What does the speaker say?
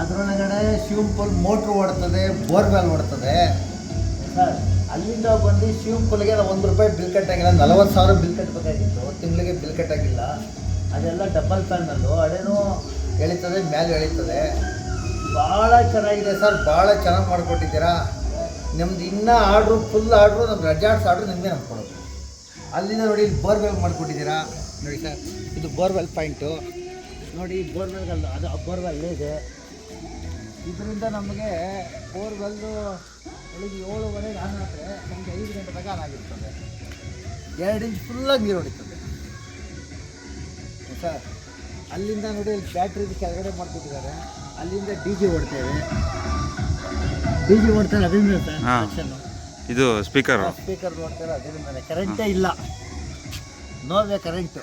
ಅದರೊಳಗಡೆ swimming pool motor ಓಡ್ತದೆ, borewell ಓಡ್ತದೆ ಸರ್. ಅಲ್ಲಿಂದ ಬಂದು ಸ್ವಿಮ್ಮಿಂಗ್ ಪೂಲ್ಗೆ ನಾವು ₹1 ಬಿಲ್ ಕಟ್ಟಾಗಿಲ್ಲ, 40,000 ಬಿಲ್ ಕಟ್ಟಬೇಕಾಗಿತ್ತು, ತಿಂಗಳಿಗೆ ಬಿಲ್ ಕಟ್ಟಾಗಿಲ್ಲ. ಅದೆಲ್ಲ ಡಬಲ್ ಫ್ಯಾನಲ್ಲು, ಅದೇನೋ ಎಳೀತದೆ, ಮೇಲೆ ಎಳೀತದೆ. ಭಾಳ ಚೆನ್ನಾಗಿದೆ ಸರ್, ಭಾಳ ಚೆನ್ನಾಗಿ ಮಾಡಿಕೊಟ್ಟಿದ್ದೀರಾ. ನಮ್ದು ಇನ್ನೂ ಆರ್ಡ್ರು, ಫುಲ್ ಆರ್ಡ್ರು, ನಮ್ದು ರೆಜಾರ್ಟ್ಸ್ ಆರ್ಡ್ರು ನಿಮಗೆ ನಮ್ಗೆ ಕೊಡೋದು. ಅಲ್ಲಿಂದ ನೋಡಿ ಇಲ್ಲಿ ಬೋರ್ವೆಲ್ ಮಾಡಿಕೊಟ್ಟಿದ್ದೀರಾ ನೋಡಿ ಸರ್. ಇದು ಬೋರ್ವೆಲ್ ಪಾಯಿಂಟು ನೋಡಿ, ಬೋರ್ವೆಲ್ಗಲ್ಲ ಅದು ಬೋರ್ವೆಲ್ಲೇ ಇದೆ. ಇದರಿಂದ ನಮಗೆ ಬೋರ್ವೆಲ್ಲು ಬೆಳಿಗ್ಗೆ 7:30ಗೆ ಆನ್ ಆದರೆ ನಮಗೆ 5 ಗಂಟೆ ತನಕ ಆನ್ ಆಗಿರ್ತದೆ. 2 ಇಂಚ್ ಫುಲ್ಲಾಗಿ ನೀರು ಹೊಡಿತದೆ ಸರ್. ಅಲ್ಲಿಂದ ನೋಡಿ ಇಲ್ಲಿ ಬ್ಯಾಟ್ರಿ ಕೆಳಗಡೆ ಮಾಡ್ಕೊಟ್ಟಿದ್ದಾರೆ. ಅಲ್ಲಿಂದ ಡಿ ಜಿ ಓಡ್ತೇವೆ, ಅದರಿಂದ ಸರ್ ಕನೆಕ್ಷನ್ನು. ಇದು ಸ್ಪೀಕರ್ ನೋಡ್ತಾರೆ, ಅದರಿಂದಲೇ. ಕರೆಂಟೇ ಇಲ್ಲ, ನೋಡಿದೆ ಕರೆಂಟು.